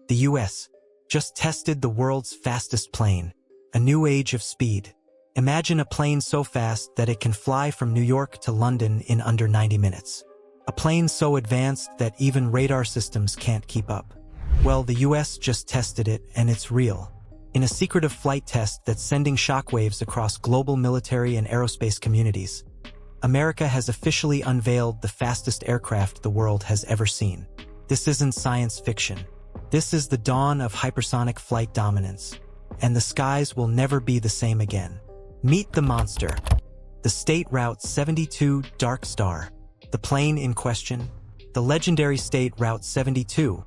the US, just tested the world's fastest plane, a new age of speed. Imagine a plane so fast that it can fly from New York to London in under 90 minutes. A plane so advanced that even radar systems can't keep up. Well, the US just tested it, and it's real. In a secretive flight test that's sending shockwaves across global military and aerospace communities, America has officially unveiled the fastest aircraft the world has ever seen. This isn't science fiction. This is the dawn of hypersonic flight dominance, and the skies will never be the same again. Meet the monster, the State Route 72 Darkstar. The plane in question, the legendary State Route 72,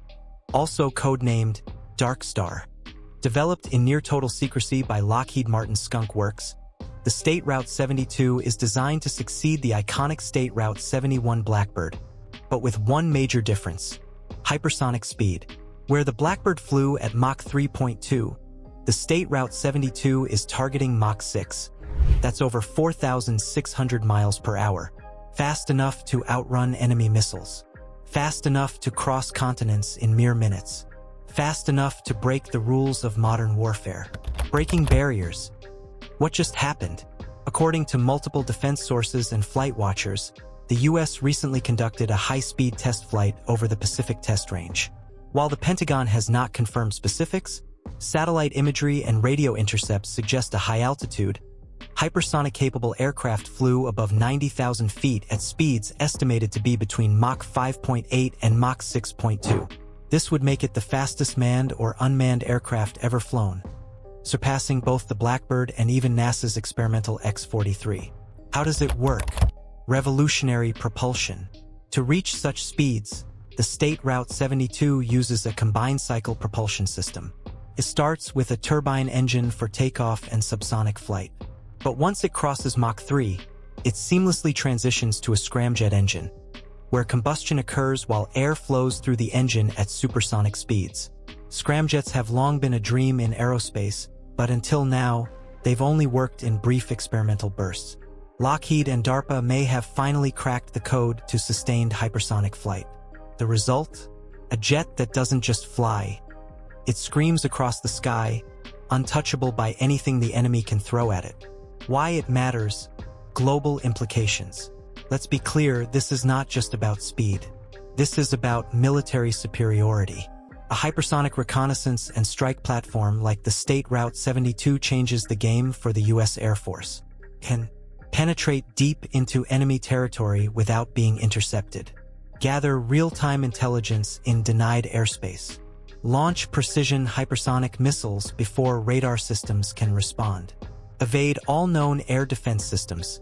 also codenamed Darkstar. Developed in near-total secrecy by Lockheed Martin's Skunk works, the State Route 72 is designed to succeed the iconic State Route 71 Blackbird, but with one major difference: hypersonic speed. Where the Blackbird flew at Mach 3.2, the State Route 72 is targeting Mach 6. That's over 4,600 miles per hour. Fast enough to outrun enemy missiles. Fast enough to cross continents in mere minutes. Fast enough to break the rules of modern warfare. Breaking barriers. What just happened? According to multiple defense sources and flight watchers, the US recently conducted a high-speed test flight over the Pacific Test Range. While the Pentagon has not confirmed specifics, satellite imagery and radio intercepts suggest a high-altitude, hypersonic-capable aircraft flew above 90,000 feet at speeds estimated to be between Mach 5.8 and Mach 6.2. This would make it the fastest manned or unmanned aircraft ever flown, surpassing both the Blackbird and even NASA's experimental X-43. How does it work? Revolutionary propulsion. To reach such speeds, the State Route 72 uses a combined-cycle propulsion system. It starts with a turbine engine for takeoff and subsonic flight. But once it crosses Mach 3, it seamlessly transitions to a scramjet engine, where combustion occurs while air flows through the engine at supersonic speeds. Scramjets have long been a dream in aerospace, but until now, they've only worked in brief experimental bursts. Lockheed and DARPA may have finally cracked the code to sustained hypersonic flight. The result? A jet that doesn't just fly. It screams across the sky, untouchable by anything the enemy can throw at it. Why it matters? Global implications. Let's be clear, this is not just about speed. This is about military superiority. A hypersonic reconnaissance and strike platform like the State Route 72 changes the game for the US Air Force. Can penetrate deep into enemy territory without being intercepted. Gather real-time intelligence in denied airspace. Launch precision hypersonic missiles before radar systems can respond. Evade all known air defense systems,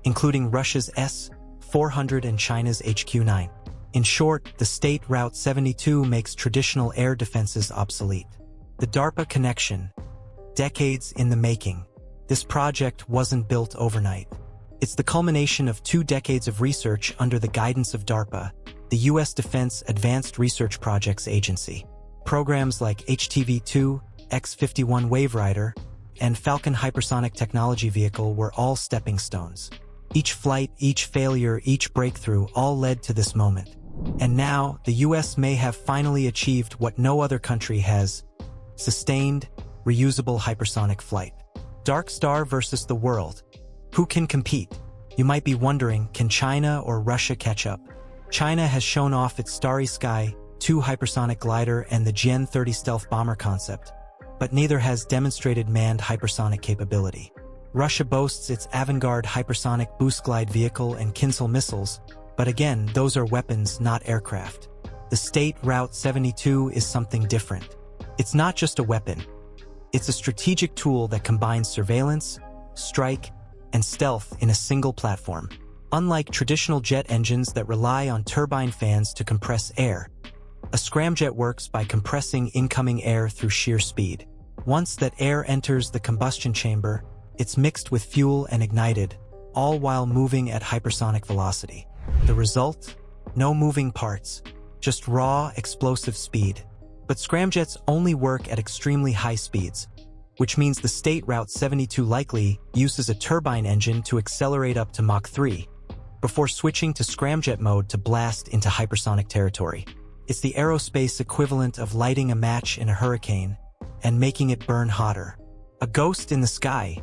including Russia's S-400 and China's HQ-9. In short, the State Route 72 makes traditional air defenses obsolete. The DARPA connection. Decades in the making. This project wasn't built overnight. It's the culmination of 2 decades of research under the guidance of DARPA, the U.S. Defense Advanced Research Projects Agency. Programs like HTV-2, X-51 Waverider, and Falcon Hypersonic Technology Vehicle were all stepping stones. Each flight, each failure, each breakthrough all led to this moment. And now, the US may have finally achieved what no other country has: sustained, reusable hypersonic flight. Darkstar versus the world. Who can compete? You might be wondering, can China or Russia catch up? China has shown off its Starry Sky 2 hypersonic glider and the Gen 30 stealth bomber concept, but neither has demonstrated manned hypersonic capability. Russia boasts its Avangard hypersonic boost glide vehicle and Kinzhal missiles, but again, those are weapons, not aircraft. The State Route 72 is something different. It's not just a weapon. It's a strategic tool that combines surveillance, strike, and stealth in a single platform. Unlike traditional jet engines that rely on turbine fans to compress air, a scramjet works by compressing incoming air through sheer speed. Once that air enters the combustion chamber, it's mixed with fuel and ignited, all while moving at hypersonic velocity. The result? No moving parts, just raw, explosive speed. But scramjets only work at extremely high speeds, which means the State Route 72 likely uses a turbine engine to accelerate up to Mach 3, before switching to scramjet mode to blast into hypersonic territory. It's the aerospace equivalent of lighting a match in a hurricane and making it burn hotter. A ghost in the sky.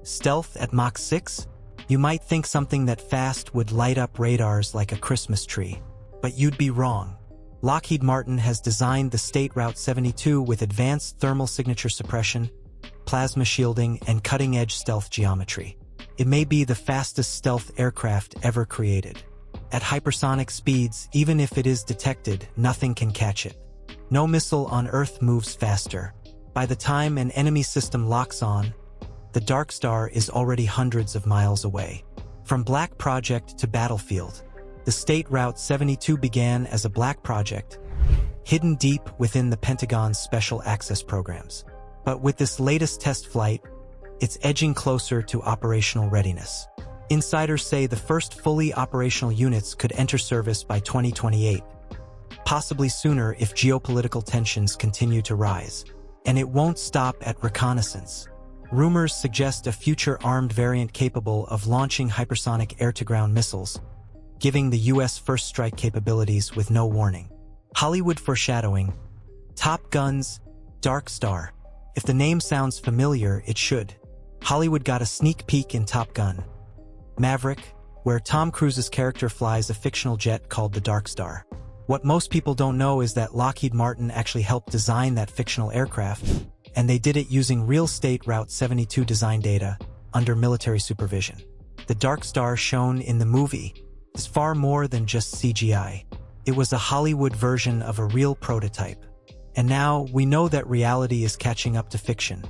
Stealth at Mach 6? You might think something that fast would light up radars like a Christmas tree. But you'd be wrong. Lockheed Martin has designed the State Route 72 with advanced thermal signature suppression, plasma shielding, and cutting-edge stealth geometry. It may be the fastest stealth aircraft ever created. At hypersonic speeds, even if it is detected, nothing can catch it. No missile on Earth moves faster. By the time an enemy system locks on, the Darkstar is already hundreds of miles away. From Black Project to battlefield, the State Route 72 began as a black project, hidden deep within the Pentagon's Special Access programs. But with this latest test flight, it's edging closer to operational readiness. Insiders say the first fully operational units could enter service by 2028, possibly sooner if geopolitical tensions continue to rise. And it won't stop at reconnaissance. Rumors suggest a future armed variant capable of launching hypersonic air-to-ground missiles, giving the U.S. first strike capabilities with no warning. Hollywood foreshadowing. Top Gun's Darkstar. If the name sounds familiar, it should. Hollywood got a sneak peek in Top Gun Maverick, where Tom Cruise's character flies a fictional jet called the Darkstar. What most people don't know is that Lockheed Martin actually helped design that fictional aircraft, and they did it using real State Route 72 design data under military supervision. The Darkstar shown in the movie is far more than just CGI. It was a Hollywood version of a real prototype. And now we know that reality is catching up to fiction.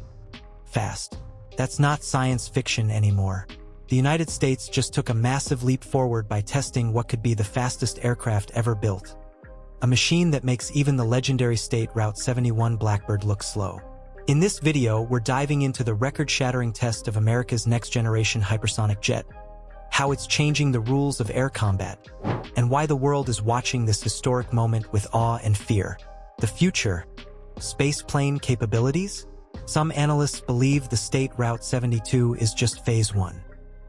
Fast. That's not science fiction anymore. The United States just took a massive leap forward by testing what could be the fastest aircraft ever built. A machine that makes even the legendary State Route 71 Blackbird look slow. In this video, we're diving into the record-shattering test of America's next-generation hypersonic jet, how it's changing the rules of air combat, and why the world is watching this historic moment with awe and fear. The future. Spaceplane capabilities? Some analysts believe the State Route 72 is just Phase 1.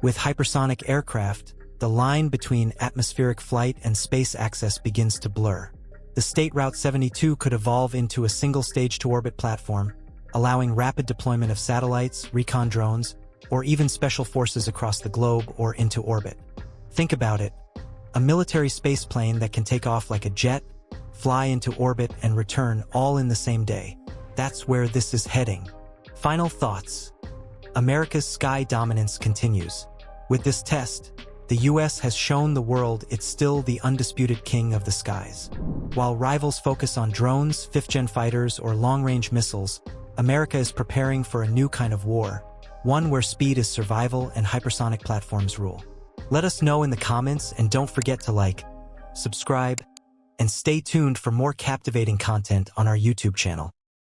With hypersonic aircraft, the line between atmospheric flight and space access begins to blur. The State Route 72 could evolve into a single stage-to-orbit platform, allowing rapid deployment of satellites, recon drones, or even special forces across the globe or into orbit. Think about it. A military spaceplane that can take off like a jet, fly into orbit, and return all in the same day. That's where this is heading. Final thoughts. America's sky dominance continues. With this test, the U.S. has shown the world it's still the undisputed king of the skies. While rivals focus on drones, fifth-gen fighters, or long-range missiles, America is preparing for a new kind of war, one where speed is survival and hypersonic platforms rule. Let us know in the comments, and don't forget to like, subscribe, and stay tuned for more captivating content on our YouTube channel.